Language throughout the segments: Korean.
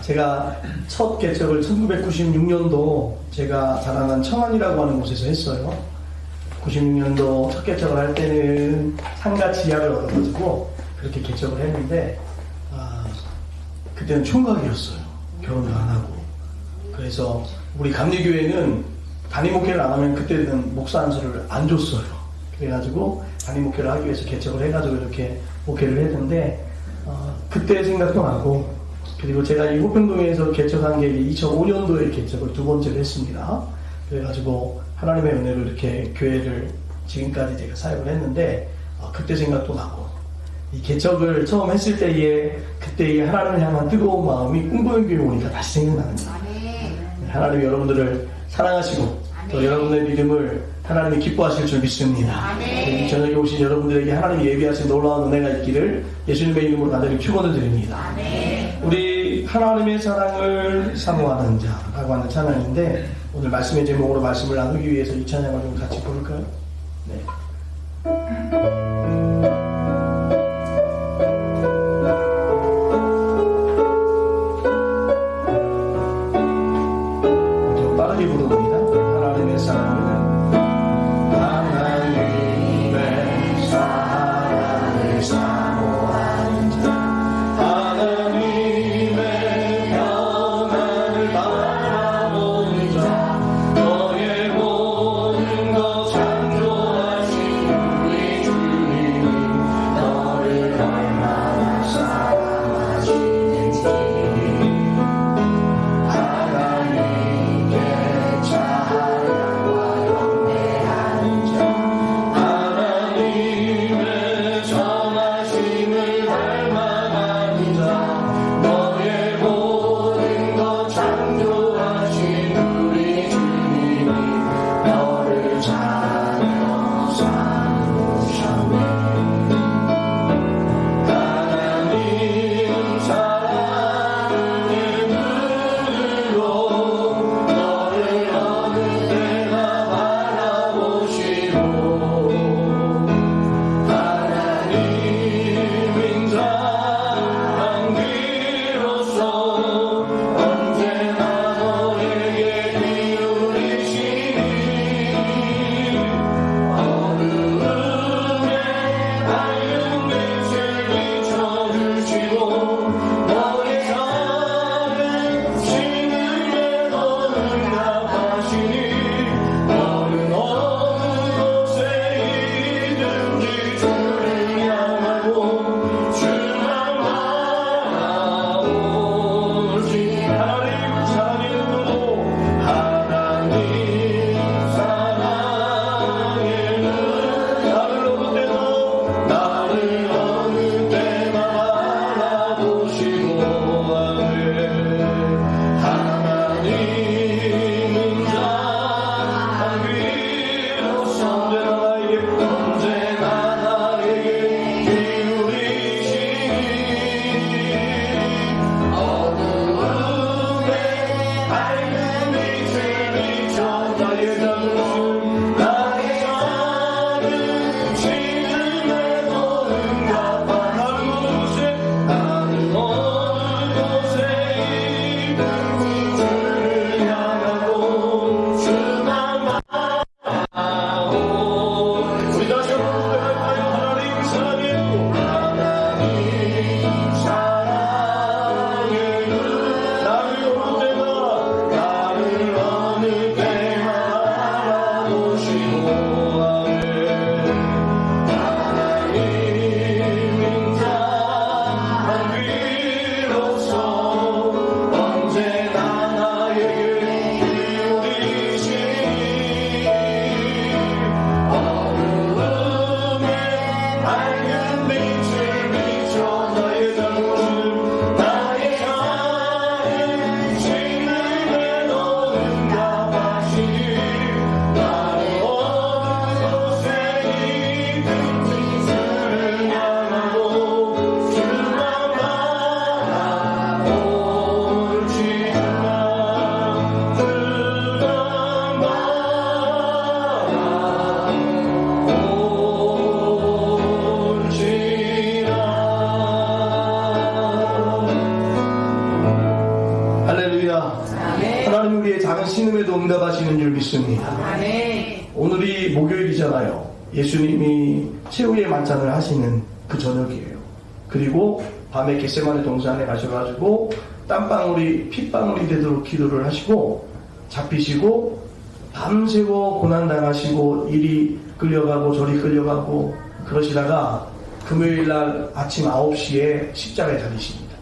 제가 첫 개척을 1996년도 제가 자라난 청안이라고 하는 곳에서 했어요. 96년도 첫 개척을 할 때는 상가 지하를 얻어가지고 그렇게 개척을 했는데 그때는 총각이었어요. 결혼을 안 하고. 그래서 우리 감리교회는 단임 목회를 안 하면 그때는 목사 안수를 안 줬어요. 그래가지고 단임 목회를 하기 위해서 개척을 해가지고 이렇게 목회를 했는데 그때 생각도 나고, 그리고 제가 이 호평동에서 개척한 게 2005년도에 개척을 두 번째로 했습니다. 그래가지고 하나님의 은혜로 이렇게 교회를 지금까지 제가 사역을 했는데 그때 생각도 나고, 이 개척을 처음 했을 때에 그때의 하나님을 향한 뜨거운 마음이 꿈꾸는 교회 오니까 다시 생각나는 거예요. 하나님이 여러분들을 사랑하시고 또 여러분의 믿음을 하나님이 기뻐하실 줄 믿습니다. 이 저녁에 오신 여러분들에게 하나님이 예비하신 놀라운 은혜가 있기를 예수님의 이름으로 간절히 축원을 드립니다. 우리 하나님의 사랑을 사모하는 자라고 하는 찬양인데, 오늘 말씀의 제목으로 말씀을 나누기 위해서 이 찬양을 좀 같이 부를까요? 네. 좀 빠르게 부릅니다. 하나님의 사랑을 사모하는 자, 하나님의 평안을 바라보는 자, 너의 모든 것 창조하신 우리 주님 믿습니다. 하나님 우리의 작은 신음에도 응답하시는 줄 믿습니다. 오늘이 목요일이잖아요. 예수님이 최후의 만찬을 하시는 그 저녁이에요. 그리고 밤에 겟세마네 동산에 가셔가지고 땀방울이 핏방울이 되도록 기도를 하시고 잡히시고 밤새워 고난당하시고 이리 끌려가고 저리 끌려가고 그러시다가 금요일날 아침 9시에 십자가에 달리십니다.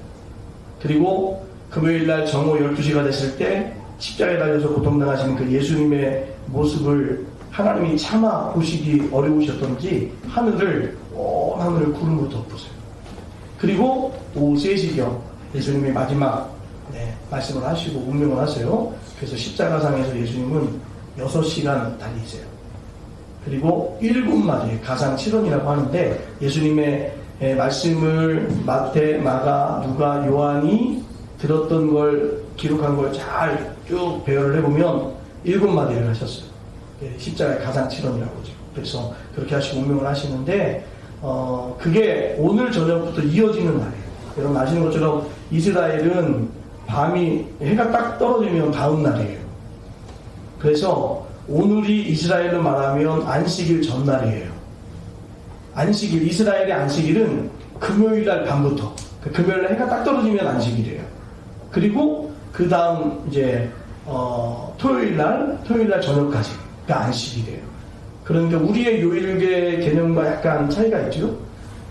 그리고 금요일날 정오 12시가 됐을 때 십자가에 달려서 고통당하시는 그 예수님의 모습을 하나님이 차마 보시기 어려우셨던지 하늘을 온 하늘을 구름으로 덮으세요. 그리고 오후 3시경 예수님이 마지막 말씀을 하시고 운명을 하세요. 그래서 십자가상에서 예수님은 6시간 달리세요. 그리고 7마디 가상 7원이라고 하는데 예수님의 말씀을 마태, 마가, 누가, 요한이 들었던 걸 기록한 걸 잘 쭉 배열을 해보면 7마디를 하셨어요. 십자가의 가상 7원이라고 하죠. 그래서 그렇게 하시고 운명을 하시는데 그게 오늘 저녁부터 이어지는 날이에요. 여러분 아시는 것처럼 이스라엘은 밤이 해가 딱 떨어지면 다음 날이에요. 그래서 오늘이 이스라엘로 말하면 안식일 전날이에요. 안식일, 이스라엘의 안식일은 금요일날 밤부터, 금요일날 해가 딱 떨어지면 안식일이에요. 그리고 그 다음 이제 토요일날 저녁까지가 안식일이에요. 그러니까 우리의 요일계 개념과 약간 차이가 있죠.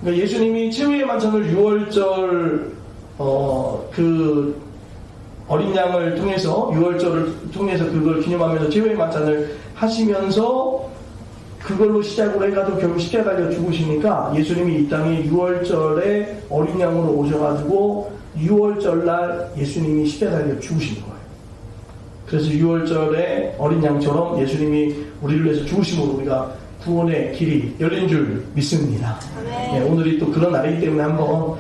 그러니까 예수님이 최후의 만찬을 6월절 그 어린 양을 통해서 6월절을 통해서 그걸 기념하면서 최후의 만찬을 하시면서 그걸로 시작으로 해가지고 결국 십자가에 달려 죽으시니까 예수님이 이 땅에 6월절에 어린 양으로 오셔가지고 6월절날 예수님이 십자가에 달려 죽으신 거예요. 그래서 6월절에 어린 양처럼 예수님이 우리를 위해서 죽으심으로 우리가 구원의 길이 열린 줄 믿습니다. 네, 오늘이 또 그런 날이기 때문에 한번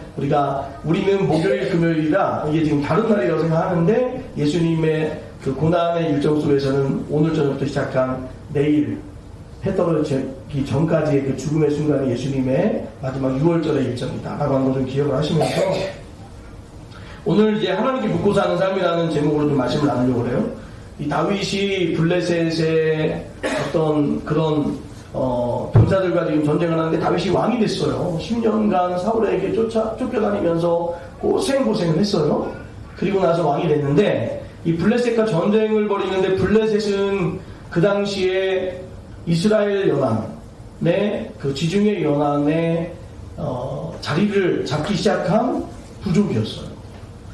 우리는 목요일, 금요일이라 이게 지금 다른 날이라고 생각하는데 예수님의 그 고난의 일정 속에서는 오늘 저녁부터 시작한 내일 해 떨어지기 전까지의 그 죽음의 순간이 예수님의 마지막 6월절의 일정이다 라고 하는 것을 기억을 하시면서 오늘 이제 하나님께 묻고 사는 삶이라는 제목으로 좀 말씀을 나누려고 해요. 이 다윗이 블레셋의 어떤 그런 병사들과 지금 전쟁을 하는데 다윗이 왕이 됐어요. 10년간 사울에게 쫓겨다니면서 고생을 했어요. 그리고 나서 왕이 됐는데 이 블레셋과 전쟁을 벌이는데 블레셋은 그 당시에 이스라엘 연안의 그 지중해 연안의 자리를 잡기 시작한 부족이었어요.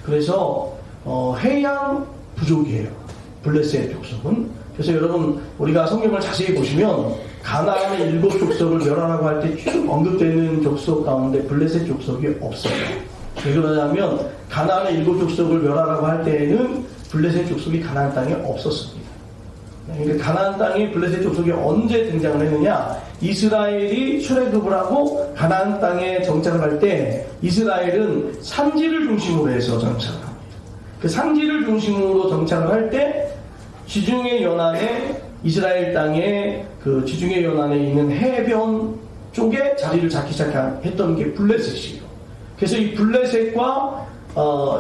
그래서 해양 부족이에요. 블레셋 족속은. 그래서 여러분 우리가 성경을 자세히 보시면 가나안의 7 족속을 멸하라고 할 때 쭉 언급되는 족속 가운데 블레셋 족속이 없어요. 왜 그러냐면 가나안의 7 족속을 멸하라고 할 때에는 블레셋 족속이 가나안 땅에 없었습니다. 그러니까 가나안 땅에 블레셋 족속이 언제 등장을 했느냐? 이스라엘이 출애굽을 하고 가나안 땅에 정착을 할 때 이스라엘은 산지를 중심으로 해서 정착을 합니다. 그 산지를 중심으로 정착을 할 때 지중해 연안에 이스라엘 땅에 그 지중해 연안에 있는 해변 쪽에 자리를 잡기 시작했던 게 블레셋이에요. 그래서 이 블레셋과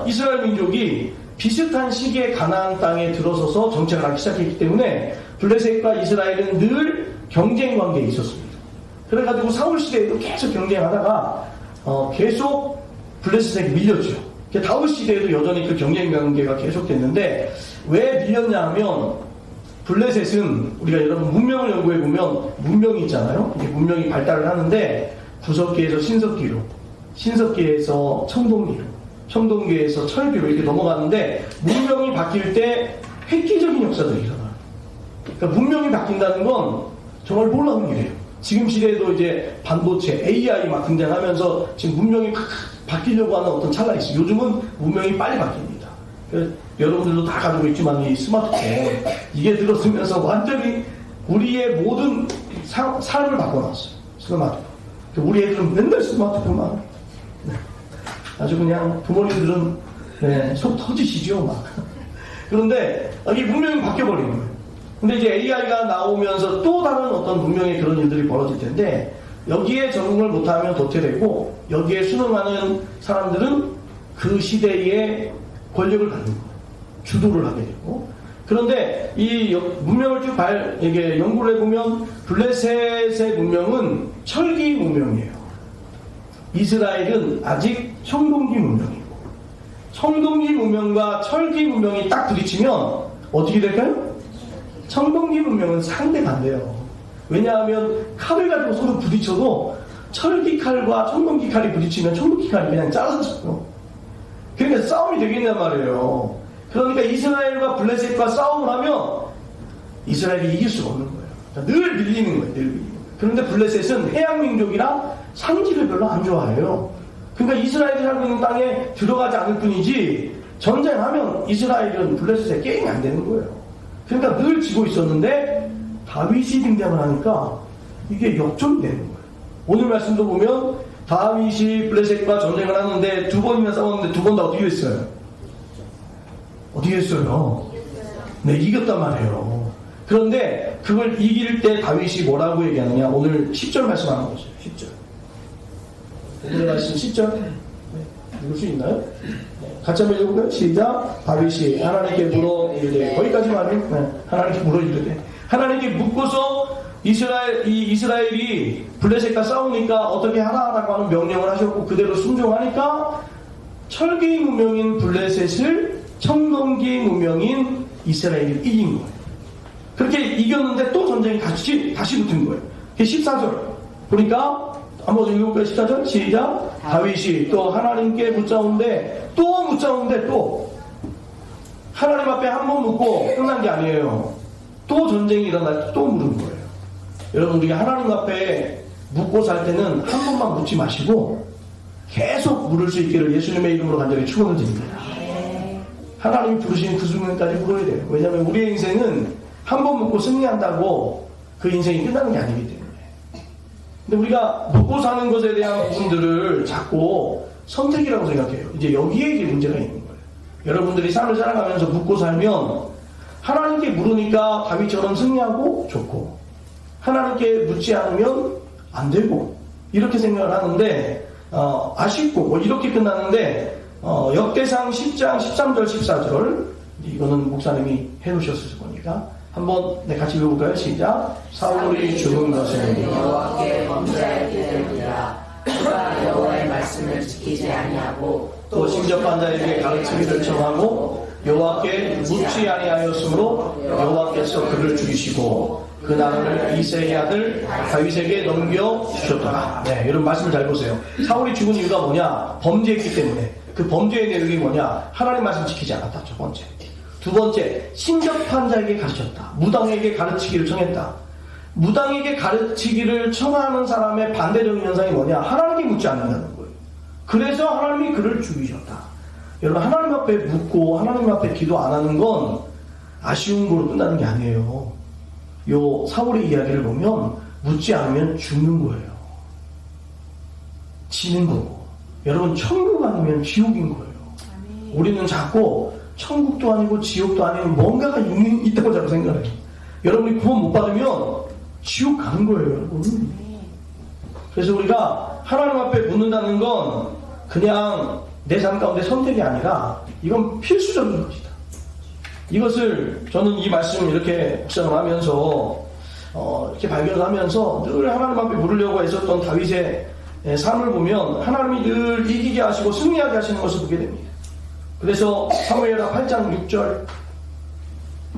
이스라엘 민족이 비슷한 시기에 가나안 땅에 들어서서 정착을 하기 시작했기 때문에 블레셋과 이스라엘은 늘 경쟁 관계에 있었습니다. 그래가지고 사울 시대에도 계속 경쟁하다가 계속 블레셋에게 밀렸죠. 다윗 시대에도 여전히 그 경쟁 관계가 계속됐는데 왜 밀렸냐 하면 블레셋은 우리가 여러분 문명을 연구해보면 문명이 있잖아요. 이게 문명이 발달을 하는데 구석기에서 신석기로, 신석기에서 청동기로, 청동기에서 철기로 이렇게 넘어가는데 문명이 바뀔 때 획기적인 역사들이 일어나요. 그러니까 문명이 바뀐다는 건 정말 놀라운 일이에요. 지금 시대에도 이제 반도체, AI 막 등장하면서 지금 문명이 바뀌려고 하는 어떤 찰나가 있어요. 요즘은 문명이 빨리 바뀝니다. 여러분들도 다 가지고 있지만 이 스마트폰 이게 들어서면서 완전히 우리의 모든 삶을 바꿔놨어요. 스마트폰. 우리 애들은 맨날 스마트폰만. 아주 그냥 부모님들은 속 터지시죠 막. 그런데 이게 문명이 바뀌어버리는 거예요. 근데 이제 AI가 나오면서 또 다른 어떤 문명의 그런 일들이 벌어질 텐데 여기에 적응을 못하면 도태되고 여기에 순응하는 사람들은 그 시대의 권력을 갖는 거예요. 주도를 하게 되고. 그런데 이 문명을 쭉 이게 연구를 해보면 블레셋의 문명은 철기 문명이에요. 이스라엘은 아직 청동기 문명이고, 청동기 문명과 철기 문명이 딱 부딪히면 어떻게 될까요? 청동기 문명은 상대가 안 돼요. 왜냐하면 칼을 가지고 서로 부딪혀도 철기 칼과 청동기 칼이 부딪히면 청동기 칼이 그냥 잘라져요. 그러니까 싸움이 되겠냔 말이에요. 그러니까 이스라엘과 블레셋과 싸움을 하면 이스라엘이 이길 수가 없는 거예요. 늘 밀리는 거예요. 늘 밀리는 거예요. 그런데 블레셋은 해양민족이라 상지를 별로 안 좋아해요. 그러니까 이스라엘이 살고 있는 땅에 들어가지 않을 뿐이지 전쟁하면 이스라엘은 블레셋에 게임이 안 되는 거예요. 그러니까 늘 지고 있었는데 다윗이 등장을 하니까 이게 역전이 되는 거예요. 오늘 말씀도 보면 다윗이 블레셋과 전쟁을 하는데 2번이나 싸웠는데 2번 다 어떻게 했어요? 어떻게 했어요? 네, 이겼단 말이에요. 그런데 그걸 이길 때 다윗이 뭐라고 얘기하느냐? 오늘 10절 말씀 하는 거죠. 10절. 오늘 말씀 10절. 네, 읽을 수 있나요? 네, 같이 한번 읽어볼까요? 시작. 다윗이 하나님께 물어 이르되, 거기까지만 하면, 네, 하나님께 물어 이르되, 하나님께 묻고서 이스라엘이 블레셋과 싸우니까 어떻게 하라라고 하는 명령을 하셨고 그대로 순종하니까 철기 무명인 블레셋을 청동기 무명인 이스라엘이 이긴 거예요. 그렇게 이겼는데 또 전쟁이 다시 붙은 거예요. 14절 보니까 한번 읽어볼까요? 14절 시작. 다윗이 또 하나님께 묻자온데 또 하나님 앞에 한 번 묻고 끝난 게 아니에요. 또 전쟁이 일어날 때 또 물은 거예요. 여러분, 우리가 하나님 앞에 묻고 살 때는 한 번만 묻지 마시고 계속 물을 수 있기를 예수님의 이름으로 간절히 축원을 드립니다. 하나님이 부르신 그 순간까지 물어야 돼요. 왜냐하면 우리의 인생은 한 번 묻고 승리한다고 그 인생이 끝나는 게 아니기 때문에. 근데 우리가 묻고 사는 것에 대한 부분들을 자꾸 선택이라고 생각해요. 이제 여기에 이제 문제가 있는 거예요. 여러분들이 삶을 살아가면서 묻고 살면 하나님께 물으니까 다윗처럼 승리하고 좋고, 하나님께 묻지 않으면 안 되고, 이렇게 생각을 하는데 아쉽고 뭐 이렇게 끝나는데 역대상 10장 13절 14절 이거는 목사님이 해놓으셨을 거니까 한번 같이 읽어볼까요? 시작. 사울이 죽은 것은 여호와께 범죄하였기 때문이라. 그가 여호와의 말씀을 지키지 아니하고 또 심접한 자에게 가르치기를 청하고 여호와께 묻지 아니하였으므로 여호와께서 그를 죽이시고 그 나라를 이새의 아들 다윗에게 넘겨주셨더라. 네, 여러분 말씀을 잘 보세요. 사울이 죽은 이유가 뭐냐? 범죄했기 때문에. 그 범죄의 내용이 뭐냐? 하나님 말씀 지키지 않았다. 첫 번째. 두 번째, 신접한 자에게 가르쳤다. 무당에게 가르치기를 청했다. 무당에게 가르치기를 청하는 사람의 반대적인 현상이 뭐냐? 하나님께 묻지 않는다는 거예요. 그래서 하나님이 그를 죽이셨다. 여러분, 하나님 앞에 묻고 하나님 앞에 기도 안 하는 건 아쉬운 거로 끝나는 게 아니에요. 요 사울의 이야기를 보면 묻지 않으면 죽는 거예요. 지는 거고. 여러분, 천국 아니면 지옥인 거예요. 우리는 자꾸 천국도 아니고 지옥도 아니고 뭔가가 있다고 자꾸 생각해요. 여러분이 구원 못 받으면 지옥 가는 거예요, 여러분. 그래서 우리가 하나님 앞에 묻는다는 건 그냥 내 삶 가운데 선택이 아니라 이건 필수적인 것이다. 이것을 저는 이 말씀을 이렇게 묵상을 하면서 이렇게 발견을 하면서 늘 하나님 앞에 물으려고 했었던 다윗의 삶을 보면 하나님이 늘 이기게 하시고 승리하게 하시는 것을 보게 됩니다. 그래서 사무엘하 8장 6절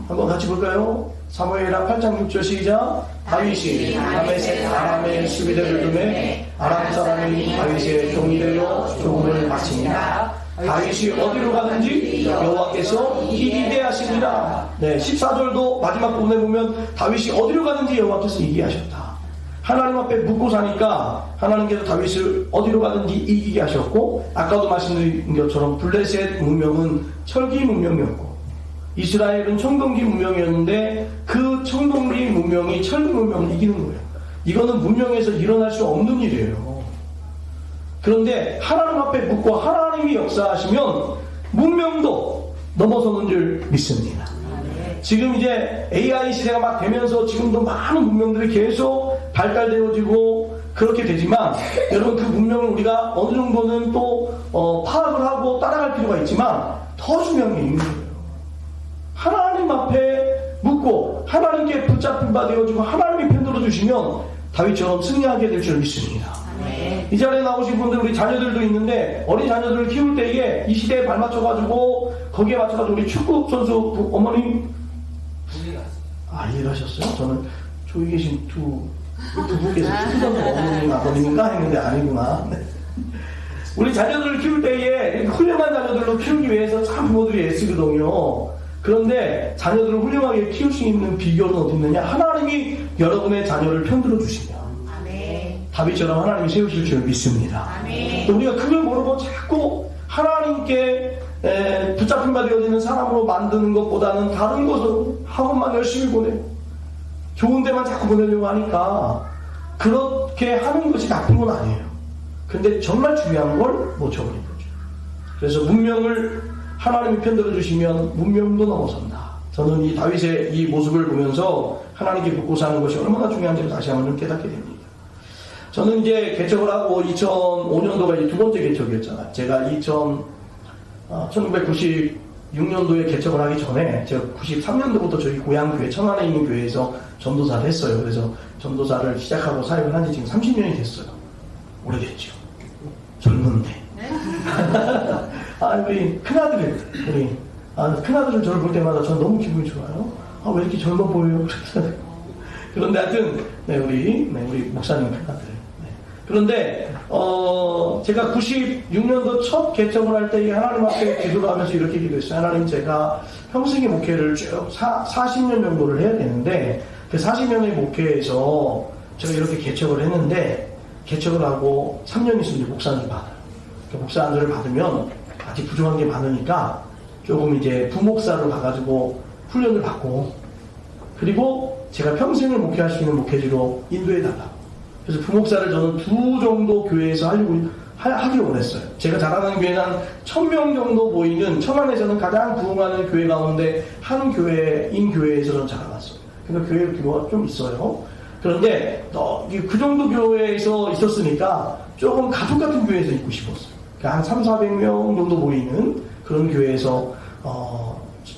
한번 같이 볼까요? 사무엘하 8장 6절 시작. 다윗이 다메섹 아람의 수비대를 두매 아람 사람이 다윗의 종이 되어 조국을 마칩니다. 다윗이 어디로 가든지 여호와께서 이기게 하시니라. 네, 14절도 마지막 부분에 보면 다윗이 어디로 가든지 여호와께서 이기게 하셨다. 하나님 앞에 묻고 사니까 하나님께서 다윗을 어디로 가든지 이기게 하셨고, 아까도 말씀드린 것처럼 블레셋 문명은 철기 문명이었고 이스라엘은 청동기 문명이었는데 그 청동기 문명이 철기 문명을 이기는 거예요. 이거는 문명에서 일어날 수 없는 일이에요. 그런데 하나님 앞에 묻고 하나님이 역사하시면 문명도 넘어서는 줄 믿습니다. 지금 이제 AI 시대가 막 되면서 지금도 많은 문명들이 계속 발달되어지고 그렇게 되지만, 여러분, 그 문명을 우리가 어느 정도는 또 파악을 하고 따라갈 필요가 있지만 더 중요한 게 있는 거예요. 앞에 묻고 하나님께 붙잡힌 바 되어지고 하나님이 편들어 주시면 다윗처럼 승리하게 될 줄 믿습니다. 이 자리에 나오신 분들 우리 자녀들도 있는데 어린 자녀들을 키울 때에 이 시대에 발맞춰가지고 거기에 맞춰가지고 우리 축구 선수 어머님 이해하셨어요? 저는 저기 계신 두 분께서 축구 선수 어머님 아버님인가 했는데 아니구나. 네. 우리 자녀들을 키울 때에 훌륭한 자녀들로 키우기 위해서 참 부모들이 애쓰거든요. 그런데 자녀들을 훌륭하게 키울 수 있는 비결은 어디 있느냐? 하나님이 여러분의 자녀를 편들어 주시면 다윗처럼 하나님이 세우실 줄 믿습니다. 또 우리가 그걸 모르고 자꾸 하나님께 붙잡힌 바 되어지는 사람으로 만드는 것보다는 다른 것으로 학원만 열심히 보내고 좋은 데만 자꾸 보내려고 하니까 그렇게 하는 것이 나쁜 건 아니에요. 근데 정말 중요한 걸 놓쳐버린 거죠. 그래서 문명을 하나님이 편들어 주시면 문명도 넘어선다. 저는 이 다윗의 이 모습을 보면서 하나님께 붙고 사는 것이 얼마나 중요한지를 다시 한번 깨닫게 됩니다. 저는 이제 개척을 하고 2005년도가 이제 두 번째 개척이었잖아요. 제가 1996년도에 개척을 하기 전에 제가 93년도부터 저희 고향 교회 천안에 있는 교회에서 전도사를 했어요. 그래서 전도사를 시작하고 사역을 한 지 지금 30년이 됐어요. 오래됐죠. 젊은데. 우리 큰아들을 저를 볼 때마다 저는 너무 기분이 좋아요. 왜 이렇게 젊어 보여요? 그런데 하여튼 우리 목사님 큰아들. 그런데 제가 96년도 첫 개척을 할 때 하나님 앞에 기도를 하면서 이렇게 기도했어요. 하나님, 제가 평생의 목회를 쭉 40년 정도를 해야 되는데 그 40년의 목회에서 제가 이렇게 개척을 했는데 개척을 하고 3년 있으면 이제 목사안을 받아요. 그 목사안을 받으면 아직 부족한 게 많으니까 조금 이제 부목사로 가가지고 훈련을 받고 그리고 제가 평생을 목회할 수 있는 목회지로 인도해달라고. 그래서 부목사를 저는 2 정도 교회에서 하기로 원했어요. 제가 자라는 교회는 한 1000명 정도 모이는 천안에서는 가장 부흥하는 교회 가운데 한 교회인 교회에서 저는 자라났어요. 그러니까 교회 규모가 좀 있어요. 그런데 그 정도 교회에서 있었으니까 조금 가족 같은 교회에서 있고 싶었어요. 그러니까 한 300~400명 정도 모이는 그런 교회에서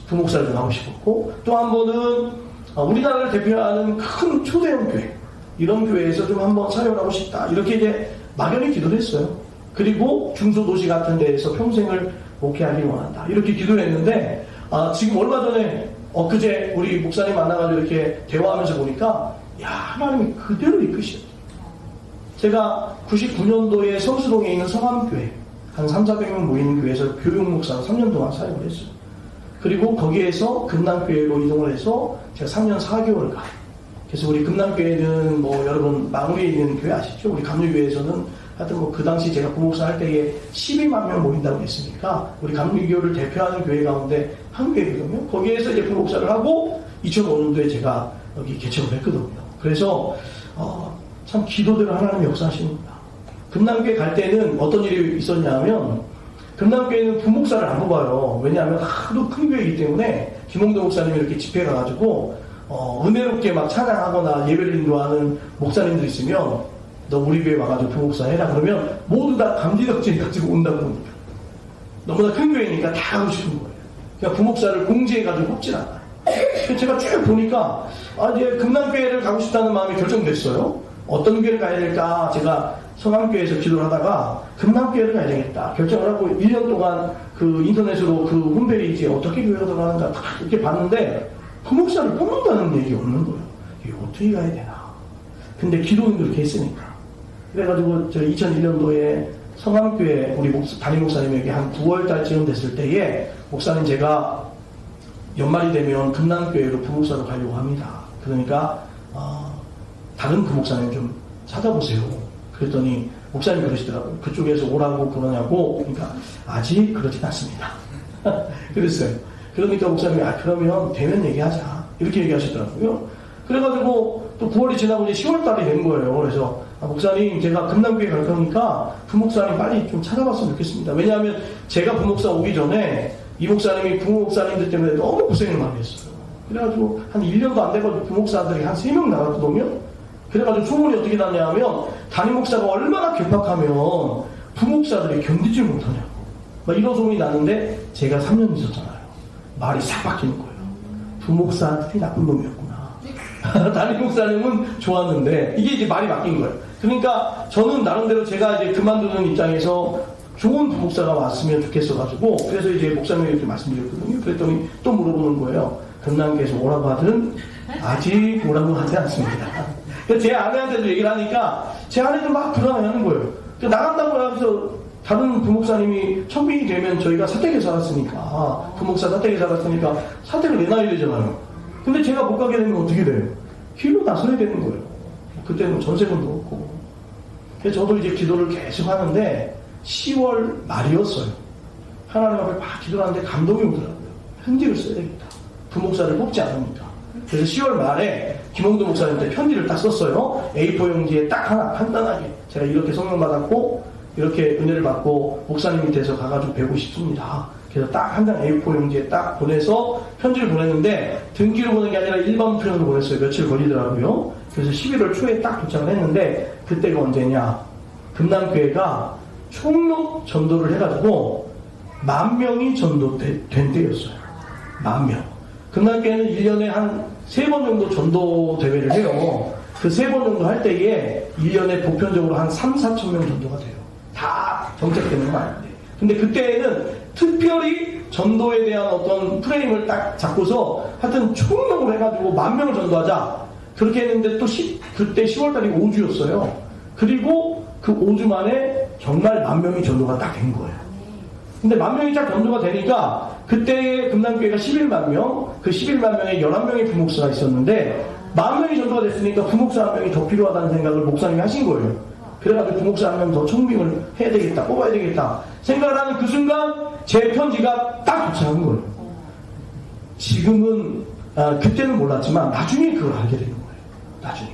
부목사를 좀 하고 싶었고, 또 한 번은 우리나라를 대표하는 큰 초대형 교회, 이런 교회에서 좀 한번 사역을 하고 싶다, 이렇게 이제 막연히 기도를 했어요. 그리고 중소도시 같은 데에서 평생을 목회하길 원한다, 이렇게 기도를 했는데 지금 얼마 전에 엊그제 우리 목사님 만나가지고 이렇게 대화하면서 보니까 하나님이 그대로 이끄시더라고요. 제가 99년도에 성수동에 있는 성암교회 한 300~400명 모이는 교회에서 교육목사로 3년 동안 사역을 했어요. 그리고 거기에서 금남교회로 이동을 해서 제가 3년 4개월을 가요. 그래서 우리 금남교회는 여러분 마무리에 있는 교회 아시죠? 우리 감리교회에서는 하여튼 그 당시 제가 부목사 할 때에 12만 명 모인다고 했으니까 우리 감리교를 대표하는 교회 가운데 한 교회거든요. 거기에서 이제 부목사를 하고 2005년도에 제가 여기 개척을 했거든요. 그래서 참 기도대로 하나님 역사하십니다. 금남교회 갈 때는 어떤 일이 있었냐면, 금남교회는 부목사를 안 뽑아요. 왜냐하면 하도 큰 교회이기 때문에 김홍도 목사님이 이렇게 집회 가가지고 은혜롭게 막 찬양하거나 예배를 인도하는 목사님들 있으면 너 우리 교회 와가지고 부목사 해라 그러면 모두 다 감지덕지에 가지고 온다고 보니까 너무나 큰 교회니까 다 하고 싶은 거예요. 그러니까 부목사를 공지해가지고 뽑질 않아요. 제가 쭉 보니까 이제 금남교회를 가고 싶다는 마음이 결정됐어요. 어떤 교회를 가야 될까, 제가 성암교회에서 기도를 하다가 금남교회를 가야 되겠다 결정을 하고 1년 동안 그 인터넷으로 그 홈페이지에 어떻게 교회가 들어가는가 다 이렇게 봤는데 부목사를 뽑는다는 얘기 없는 거예요. 이거 어떻게 가야 되나. 근데 기도는 그렇게 했으니까. 그래가지고 저 2001년도에 성암교회 우리 담임 목사님에게 한 9월 달쯤 됐을 때에 목사님, 제가 연말이 되면 금남교회로 부목사로 가려고 합니다. 그러니까 다른 부목사님 좀 찾아보세요. 그랬더니 목사님이 그러시더라고요. 그쪽에서 오라고 그러냐고. 그러니까 아직 그러진 않습니다. 그랬어요. 그러니까 목사님이 그러면 되면 얘기하자, 이렇게 얘기하시더라고요. 그래가지고 또 9월이 지나고 이제 10월달이 된 거예요. 그래서 목사님, 제가 금남교회 갈 거니까 부목사님 빨리 좀 찾아봤으면 좋겠습니다. 왜냐하면 제가 부목사 오기 전에 이 목사님이 부목사님들 때문에 너무 고생을 많이 했어요. 그래가지고 한 1년도 안 돼가지고 부목사들이 한 3명 나갔거든요. 그래가지고 소문이 어떻게 났냐면, 담임 목사가 얼마나 괴팍하면 부목사들이 견디지 못하냐고 막 이런 소문이 나는데, 제가 3년 있었잖아요. 말이 싹 바뀌는 거예요. 부목사한테 나쁜 놈이었구나. 담임 목사님은 좋았는데 이게 이제 말이 바뀐 거예요. 그러니까 저는 나름대로 제가 이제 그만두는 입장에서 좋은 부목사가 왔으면 좋겠어가지고 그래서 이제 목사님이 이렇게 말씀드렸거든요. 그랬더니 또 물어보는 거예요. 금남교에서 오라고 하든 아직 오라고 하지 않습니다. 그래서 제 아내한테도 얘기를 하니까 제 아내도 막 불안해하는 거예요. 나간다고 해서 다른 부목사님이 청빙이 되면 저희가 사택에 살았으니까 부목사 사택에 살았으니까 사택을 내놔야 되잖아요. 근데 제가 못 가게 되면 어떻게 돼요? 길로 나서야 되는 거예요. 그때는 전세금도 없고. 그래서 저도 이제 기도를 계속 하는데 10월 말이었어요. 하나님 앞에 막 기도를 하는데 감동이 오더라고요. 편지를 써야 되겠다. 부목사를 뽑지 않으니까. 그래서 10월 말에 김홍도 목사님한테 편지를 딱 썼어요. A4 용지에 딱 하나 간단하게 제가 이렇게 성령 받았고 이렇게 은혜를 받고 목사님 밑에서 가가지고 배우고 싶습니다. 그래서 딱 한 장 A4 용지에 딱 보내서 편지를 보냈는데 등기로 보낸 게 아니라 일반 표현으로 보냈어요. 며칠 걸리더라고요. 그래서 11월 초에 딱 도착을 했는데 그때가 언제냐. 금남교회가 총록 전도를 해가지고 10,000명이 전도된 때였어요. 10,000명. 금남교회는 1년에 한 3번 정도 전도 대회를 해요. 그 3번 정도 할 때에 1년에 보편적으로 한 3,000~4,000명 정도가 돼요. 다 정책되는 거 아닌데. 근데 그때에는 특별히 전도에 대한 어떤 프레임을 딱 잡고서 하여튼 총력으로 해가지고 10,000명을 전도하자. 그렇게 했는데 또 그때 10월달이 5주였어요. 그리고 그 5주 만에 정말 10,000명이 전도가 딱 된 거예요. 근데 10,000명이 딱 전도가 되니까 그때의 금남교회가 11만 명, 그 11만 명에 11명의 부목사가 있었는데 10,000명이 전도가 됐으니까 부목사 1명이 더 필요하다는 생각을 목사님이 하신 거예요. 그래가지고 부목사 1명 더 청빙을 해야 되겠다, 뽑아야 되겠다 생각을 하는 그 순간 제 편지가 딱 도착한 거예요. 지금은 그때는 몰랐지만 나중에 그걸 알게 되는 거예요. 나중에.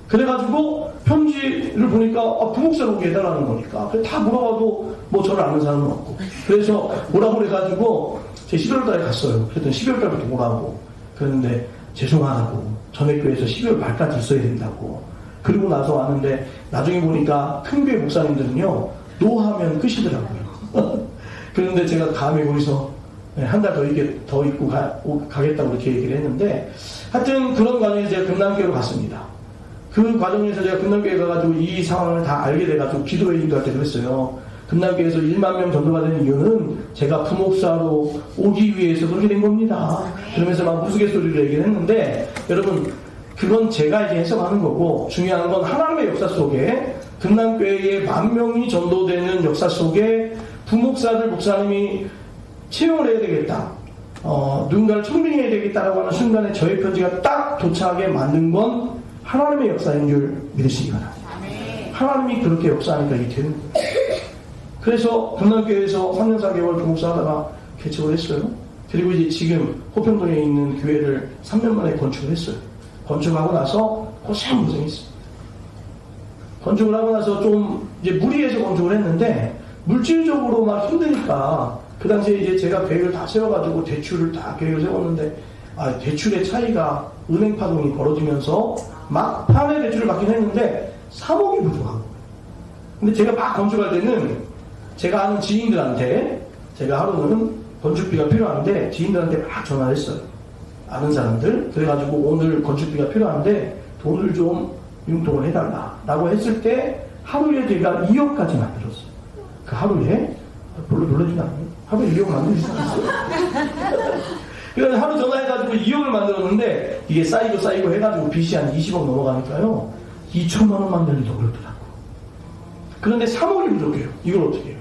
그래가지고 편지를 보니까 부목사로 오게 해달라는 거니까 다 물어봐도 뭐 저를 아는 사람은 없고 그래서 오라고 그래가지고 제 11월달에 갔어요. 그랬더니 12월달부터 오라고 그랬는데 죄송하다고 전액교회에서 12월 말까지 있어야 된다고. 그리고 나서 왔는데 나중에 보니까 큰 교회 목사님들은요 노하면 끝이더라고요. 그런데 제가 다음에 거기서 한 달 더 있고 가겠다고 이렇게 얘기를 했는데 하여튼 그런 과정에서 제가 금남교회로 갔습니다. 그 과정에서 제가 금남교회 가가지고 이 상황을 다 알게 돼가지고 기도회인들한테 그랬어요. 금남교회에서 10,000명 전도가 되는 이유는 제가 부목사로 오기 위해서 그렇게 된 겁니다. 그러면서 막 우스갯소리를 얘기를 했는데 여러분 그건 제가 이제 해석하는 거고 중요한 건 하나님의 역사 속에 금남교회에 10,000명이 전도되는 역사 속에 부목사들 목사님이 채용을 해야 되겠다. 누군가를 청빙해야 되겠다라고 하는 순간에 저의 편지가 딱 도착하게 만든 건 하나님의 역사인 줄 믿으시기 바랍니다. 하나님이 그렇게 역사하니까 이게 되는 거예요. 그래서 금남교회에서 3년 4개월 부목사 하다가 개척을 했어요. 그리고 이제 지금 호평동에 있는 교회를 3년 만에 건축을 했어요. 건축하고 나서 고생했습니다. 건축을 하고 나서 좀 이제 무리해서 건축을 했는데 물질적으로 막 힘드니까 그 당시에 이제 제가 계획을 다 세워가지고 대출을 다 계획을 세웠는데 대출의 차이가 은행 파동이 벌어지면서 막 판에 대출을 받긴 했는데 3억이 부족하고 근데 제가 막 건축할 때는 제가 아는 지인들한테 제가 하루는 건축비가 필요한데 지인들한테 막 전화를 했어요. 아는 사람들 그래가지고 오늘 건축비가 필요한데 돈을 좀 융통을 해달라 라고 했을 때 하루에 제가 2억까지 만들었어요. 그 하루에 별로 놀라지는 않아요. 하루에 2억 만들 수 있어요. 그래서 하루 전화해가지고 2억을 만들었는데 이게 쌓이고 해가지고 빚이 한 20억 넘어가니까요 2천만 원 만들기도 어렵더라고. 그런데 3억이 부족해요. 이걸 어떻게 해요?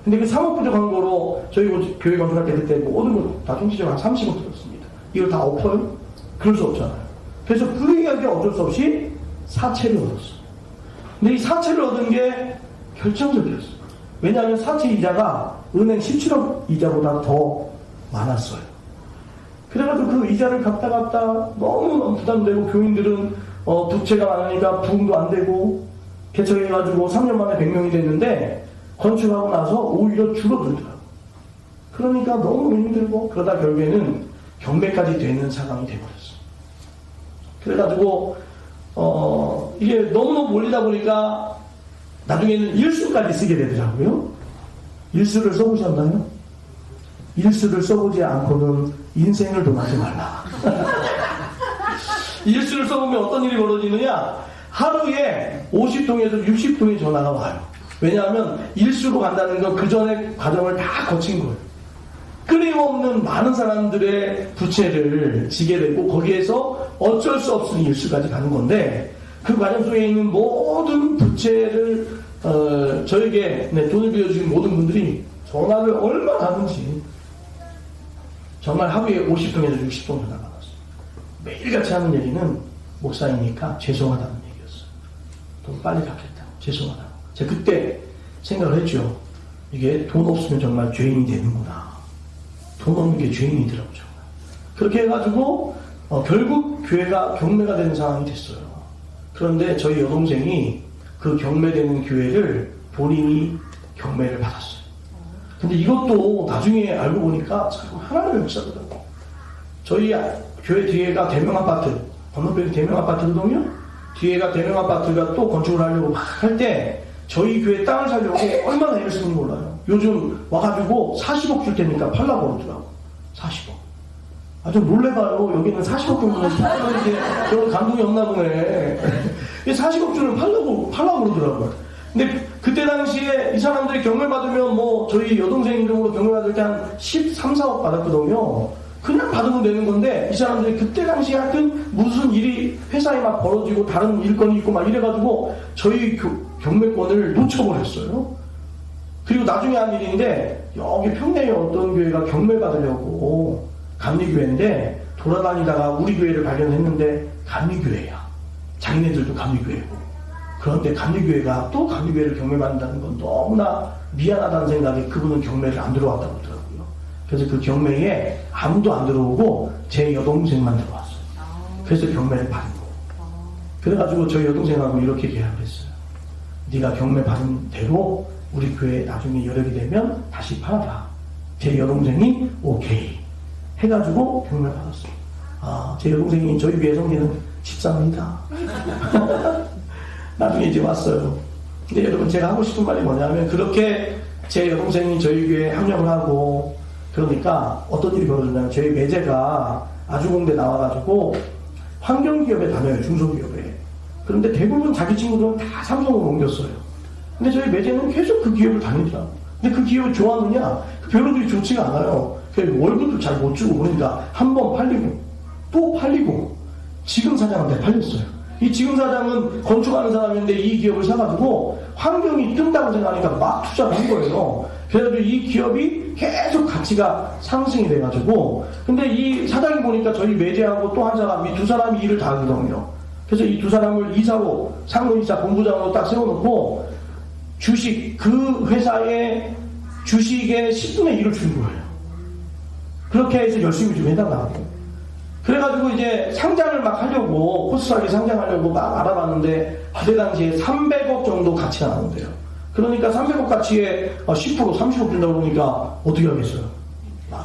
근데 그 3억 부족한 거로 저희 교회 건축할 때 그때 모든 걸 다 총치적으로 한 30억 들었습니다. 이걸 다 엎어요? 그럴 수 없잖아요. 그래서 불이하게 어쩔 수 없이 사채를 얻었어요. 근데 이 사채를 얻은 게 결정적이었어요. 왜냐하면 사채 이자가 은행 17억 이자보다 더 많았어요. 그래가지고 그 이자를 갚다 너무 부담되고 교인들은 부채가 많으니까 부흥도 안 되고 개척해가지고 3년 만에 100명이 됐는데 건축하고 나서 오히려 줄어들더라고요. 그러니까 너무 힘들고 그러다 결국에는 경매까지 되는 상황이 돼버렸어요. 그래가지고 이게 너무너무 몰리다 보니까 나중에는 일수까지 쓰게 되더라고요. 일수를 써보셨나요? 일수를 써보지 않고는 인생을 돈하지 말라. 일수를 써보면 어떤 일이 벌어지느냐? 하루에 50통에서 60통의 전화가 와요. 왜냐하면 일수로 간다는 건 그 전에 과정을 다 거친 거예요. 끊임없는 많은 사람들의 부채를 지게 되고 거기에서 어쩔 수 없으니 일수까지 가는 건데 그 과정 속에 있는 모든 부채를 저에게 돈을 빌려주신 모든 분들이 전화를 얼마나 하는지 정말 하루에 50통에서 60통 전화 받았어요. 매일같이 하는 얘기는 목사이니까 죄송하다는 얘기였어요. 돈 빨리 갚겠다고 죄송하다고. 제가 그때 생각을 했죠. 이게 돈 없으면 정말 죄인이 되는구나. 돈 없는 게 죄인이더라고요. 정말. 그렇게 해가지고 결국 교회가 경매가 되는 상황이 됐어요. 그런데 저희 여동생이 그 경매되는 교회를 본인이 경매를 받았어요. 근데 이것도 나중에 알고 보니까 참 하나님의 역사거든요. 저희 교회 뒤에가 대명아파트, 건너편이 대명아파트거든요. 뒤에가 대명아파트가 또 건축을 하려고 막 할 때 저희 교회 땅을 사려고 얼마나 애를 쓰는지 몰라요. 요즘 와가지고 40억 줄 테니까 팔라고 그러더라고. 40억. 아주 놀래봐요. 여기는 40억 주면 팔라는데 여기 감동이 없나 보네. 40억 주면 팔라고 그러더라고요. 근데 그때 당시에 이 사람들이 경매 받으면 뭐 저희 여동생 이름으로 경매 받을 때 한 13, 4억 받았거든요. 그냥 받으면 되는 건데 이 사람들이 그때 당시에 하여튼 무슨 일이 회사에 막 벌어지고 다른 일건이 있고 막 이래가지고 저희 경매권을 놓쳐버렸어요. 그리고 나중에 한 일인데 여기 평양에 어떤 교회가 경매 받으려고 감리교회인데 돌아다니다가 우리 교회를 발견했는데 감리교회야. 자기네들도 감리교회고. 그런데 감리교회가 또 감리교회를 경매받는다는 건 너무나 미안하다는 생각에 그분은 경매를 안 들어왔다고 하더라고요. 그래서 그 경매에 아무도 안 들어오고 제 여동생만 들어왔어요. 그래서 경매를 받은 거예요. 그래가지고 저희 여동생하고 이렇게 계약을 했어요. 네가 경매 받은 대로 우리 교회에 나중에 여력이 되면 다시 팔아라. 제 여동생이 오케이 해가지고 경매를 받았어요. 제 여동생이 저희 교회 성기는 집사입니다. 나중에 이제 왔어요. 근데 여러분 제가 하고 싶은 말이 뭐냐면 그렇게 제 여동생이 저희 교회에 합력을 하고 그러니까 어떤 일이 벌어졌냐면 저희 매제가 아주공대 나와가지고 환경기업에 다녀요. 중소기업에. 그런데 대부분 자기 친구들은 다 삼성으로 옮겼어요. 근데 저희 매제는 계속 그 기업을 다니더라고요. 근데 그 기업을 좋아하느냐? 그 별로들이 좋지가 않아요. 월급도 잘 못 주고 그러니까 한 번 팔리고 또 팔리고 지금 사장한테 팔렸어요. 이 지금 사장은 건축하는 사람인데 이 기업을 사가지고 환경이 뜬다고 생각하니까 막 투자를 한 거예요. 그래가지고 이 기업이 계속 가치가 상승이 돼가지고 근데 이 사장이 보니까 저희 매제하고 또 한 사람 이 두 사람이 일을 다 하거든요. 그래서 이 두 사람을 이사로 상무이사 본부장으로 딱 세워놓고 주식 그 회사의 주식의 10분의 1을 준 거예요. 그렇게 해서 열심히 좀 해달라고. 그래가지고 이제 상장을 막 하려고 코스닥에 상장하려고 막 알아봤는데 그때 당시에 300억 정도 가치가 나온대요. 그러니까 300억 가치에 10% 30억 준다고 그러니까 어떻게 하겠어요?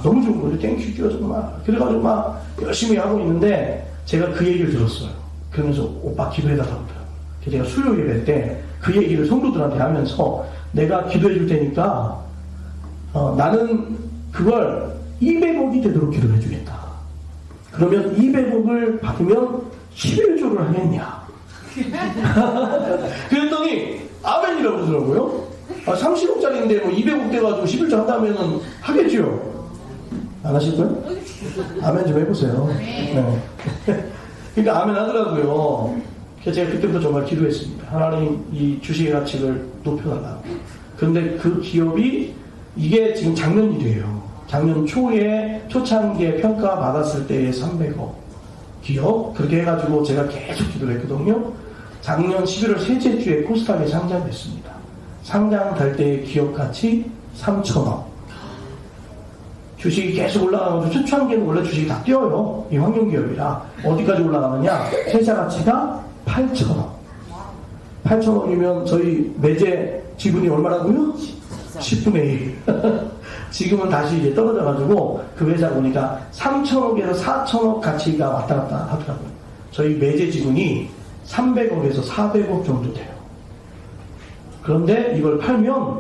너무 좋은 거죠. 땡큐 죠 정말. 그래가지고 막 열심히 하고 있는데 제가 그 얘기를 들었어요. 그러면서 오빠 기도해달라고 하더라고요. 그래서 제가 수요 예배 때 그 얘기를 성도들한테 하면서 내가 기도해 줄 테니까 나는 그걸 200억이 되도록 기도해 주겠다. 그러면 200억을 받으면 11조를 하겠냐? 그랬더니 아멘이라고 그러더라고요. 30억짜리인데 뭐 200억 돼가지고 11조 한다면은 하겠죠? 안 하실 거예요? 아멘 좀 해보세요. 네. 그러니까 아멘 하더라고요. 그래서 제가 그때부터 정말 기도했습니다. 하나님 이 주식의 가치를 높여달라고. 그런데 그 기업이 이게 지금 작년 일이에요. 작년 초에 초창기에 평가 받았을 때의 300억 기업 그렇게 해가지고 제가 계속 기도를 했거든요. 작년 11월 셋째 주에 코스닥에 상장됐습니다. 상장될 때의 기업 가치 3천억. 주식이 계속 올라가면서 초창기에는 원래 주식이 다 뛰어요. 이 환경기업이라 어디까지 올라가느냐? 회사 가치가 8천억. 8천억이면 저희 매제 지분이 얼마라고요? 10분의 1. 지금은 다시 이제 떨어져가지고 그 회사 보니까 3천억에서 4천억 가치가 왔다 갔다 하더라고요. 저희 매제 지분이 300억에서 400억 정도 돼요. 그런데 이걸 팔면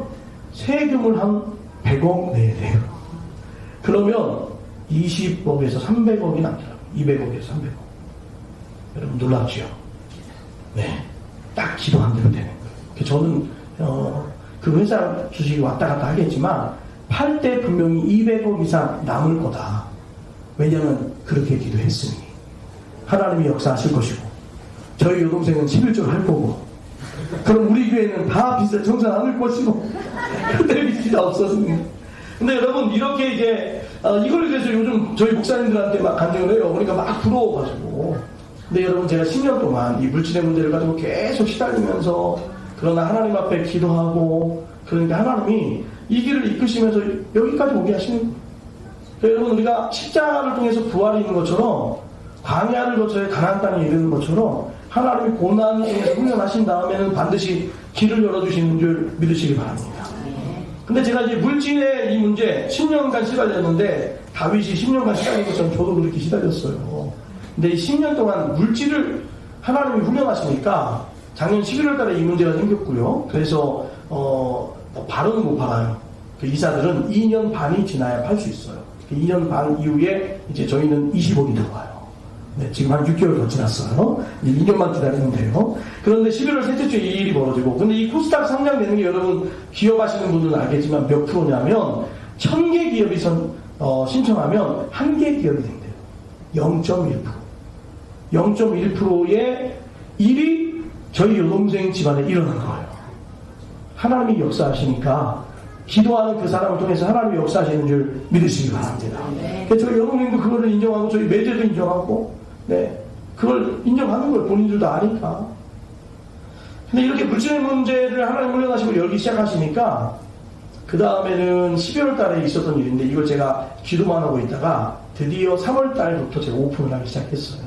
세금을 한 100억 내야 돼요. 그러면 20억에서 300억이 남더라고요. 200억에서 300억. 여러분 놀랍죠? 네. 딱 기도한 대로 되는 거예요. 저는 그 회사 주식이 왔다 갔다 하겠지만 팔 때 분명히 200억 이상 남을 거다. 왜냐하면 그렇게 기도했으니 하나님이 역사하실 것이고 저희 여동생은 11조를 할 거고 그럼 우리 교회는 다 빚을 정산 않을 것이고 그때 빚이 없었습니다. 근데 여러분 이렇게 이제 이걸 위해서 요즘 저희 목사님들한테 막 간증을 해요. 그러니까 막 부러워가지고. 근데 여러분 제가 10년 동안 이 물질의 문제를 가지고 계속 시달리면서 그러나 하나님 앞에 기도하고 그러니까 하나님이 이 길을 이끄시면서 여기까지 오게 하시는 거예요. 여러분 우리가 십자가를 통해서 부활이 있는 것처럼 광야를 거쳐야 가나안 땅에 이르는 것처럼 하나님이 고난 중에서 훈련하신 다음에는 반드시 길을 열어주시는 줄 믿으시기 바랍니다. 근데 제가 이제 물질의 이 문제 10년간 시달렸는데 다윗이 10년간 시달린 것처럼 저도 그렇게 시달렸어요. 근데 이 10년 동안 물질을 하나님이 훈련하시니까 작년 11월 달에 이 문제가 생겼고요. 그래서 바로는 못 팔아요. 그 이사들은 2년 반이 지나야 팔 수 있어요. 2년 반 이후에 이제 저희는 20억이 들어와요. 네, 지금 한 6개월 더 지났어요. 이제 2년만 기다리면 돼요. 그런데 11월 셋째 주에 이 일이 벌어지고, 근데 이 코스닥 상장되는 게 여러분 기업하시는 분들은 알겠지만 몇 프로냐면 1000개 기업이 신청하면 1개 기업이 된대요. 0.1%. 0.1%의 일이 저희 여동생 집안에 일어난 거예요. 하나님이 역사하시니까 기도하는 그 사람을 통해서 하나님이 역사하시는 줄 믿으시기 바랍니다. 그래서 저희 여동생도 그거를 인정하고 저희 매제도 인정하고 네, 그걸 인정하는 걸 본인들도 아니까. 근데 이렇게 물질의 문제를 하나님 훈련하시고 열기 시작하시니까 그 다음에는 12월 달에 있었던 일인데 이걸 제가 기도만 하고 있다가 드디어 3월 달부터 제가 오픈을 하기 시작했어요.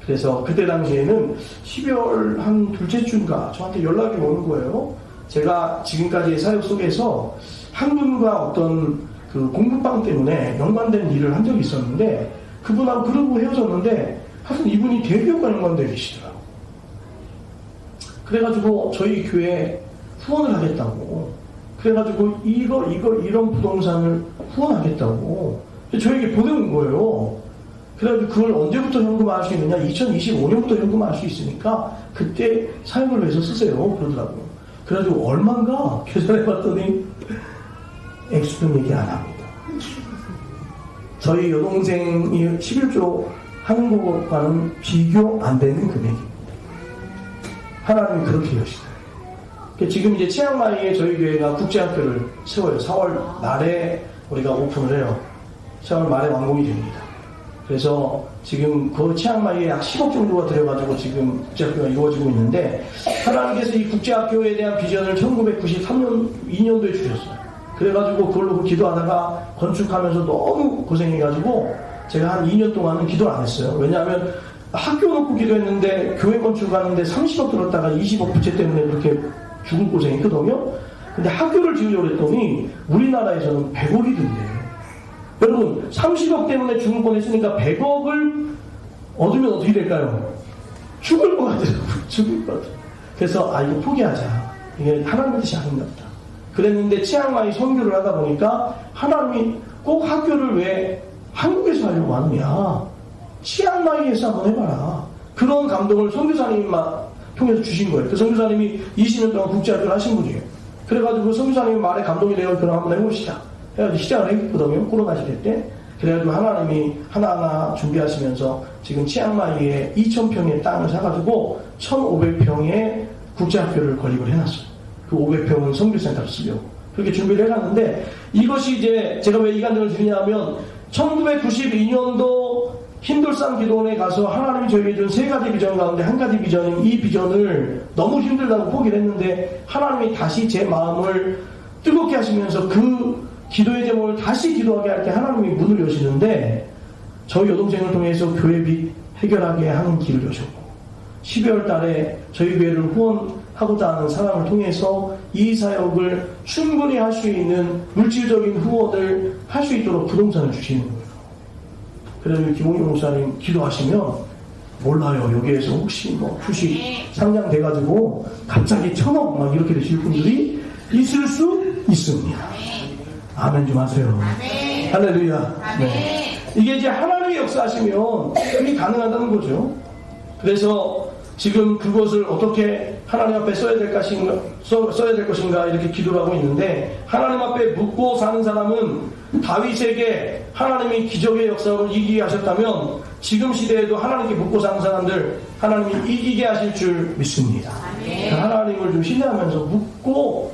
그래서 그때 당시에는 12월 한 둘째 주인가 저한테 연락이 오는 거예요. 제가 지금까지의 사역 속에서 한 분과 어떤 그 공부방 때문에 연관된 일을 한 적이 있었는데 그분하고 그러고 헤어졌는데 하여튼 이분이 대기업과 연관되어 계시더라고요. 그래가지고 저희 교회에 후원을 하겠다고 그래가지고 이런 부동산을 후원하겠다고 저에게 보내는 거예요. 그래가지고 그걸 언제부터 현금화할 수 있느냐 2025년부터 현금화할 수 있으니까 그때 사용을 해서 쓰세요 그러더라고요. 그래가지고 얼마인가 계산해봤더니 액수는 얘기 안 합니다. 저희 여동생이 11조 하는 것과는 비교 안 되는 금액입니다. 하나님이 그렇게 여시더라고요. 지금 이제 치앙마이에 저희 교회가 국제학교를 세워요. 4월 말에 우리가 오픈을 해요. 4월 말에 완공이 됩니다. 그래서 지금 그 치앙마이에 약 10억 정도가 들여가지고 지금 국제학교가 이루어지고 있는데 하나님께서 이 국제학교에 대한 비전을 1993년 2년도에 주셨어요. 그래가지고 그걸로 기도하다가 건축하면서 너무 고생해가지고 제가 한 2년 동안은 기도를 안 했어요. 왜냐하면 학교 놓고 기도했는데 교회 건축하는데 30억 들었다가 20억 부채 때문에 그렇게 죽을 고생했거든요. 근데 학교를 지으려고 했더니 우리나라에서는 100억이 든대요. 여러분 30억 때문에 죽을 뻔했으니까 100억을 얻으면 어떻게 될까요? 죽을 것 같아요. 죽을 것 같아요. 그래서 이거 포기하자. 이게 하나님의 뜻이 아닌갑다. 그랬는데 치앙마이 선교를 하다 보니까 하나님이 꼭 학교를 왜 한국에서 하려고 하느냐. 치앙마이에서 한번 해봐라. 그런 감동을 선교사님이 통해서 주신 거예요. 그 선교사님이 20년 동안 국제학교를 하신 분이에요. 그래가지고 선교사님이 말에 감동이 되어 그럼 한번 해봅시다. 해가지고 시작을 했거든요. 코로나 시대 때. 그래가지고 하나님이 하나하나 준비하시면서 지금 치앙마이에 2,000평의 땅을 사가지고 1,500평의 국제학교를 건립을 해놨어요. 그 500평은 선교센터로 쓰려고. 그렇게 준비를 해놨는데 이것이 이제 제가 왜 이 간증을 드리냐면 1992년도 힘들산 기도원에 가서 하나님이 저에게 준 3가지 비전 가운데 한 가지 비전인 이 비전을 너무 힘들다고 포기를 했는데 하나님이 다시 제 마음을 뜨겁게 하시면서 그 기도의 제목을 다시 기도하게 할 때 하나님이 문을 여시는데 저희 여동생을 통해서 교회 빚 해결하게 하는 길을 여셨고 12월 달에 저희 교회를 후원하고자 하는 사람을 통해서 이 사역을 충분히 할 수 있는 물질적인 후원을 할 수 있도록 부동산을 주시는 거예요. 그래서 김홍희 목사님 기도하시면 몰라요. 여기에서 혹시 주식 상장돼가지고 갑자기 1,000억 막 이렇게 되실 분들이 있을 수 있습니다. 아멘 좀 하세요. 할렐루야. 아멘. 이게 이제 하나님의 역사하시면 그게 가능하다는 거죠. 그래서 지금 그것을 어떻게 하나님 앞에 써야 될 것인가 이렇게 기도를 하고 있는데, 하나님 앞에 묻고 사는 사람은 다윗에게 하나님이 기적의 역사로 이기게 하셨다면 지금 시대에도 하나님께 묻고 사는 사람들 하나님이 이기게 하실 줄 믿습니다. 하나님을 좀 신뢰하면서 묻고,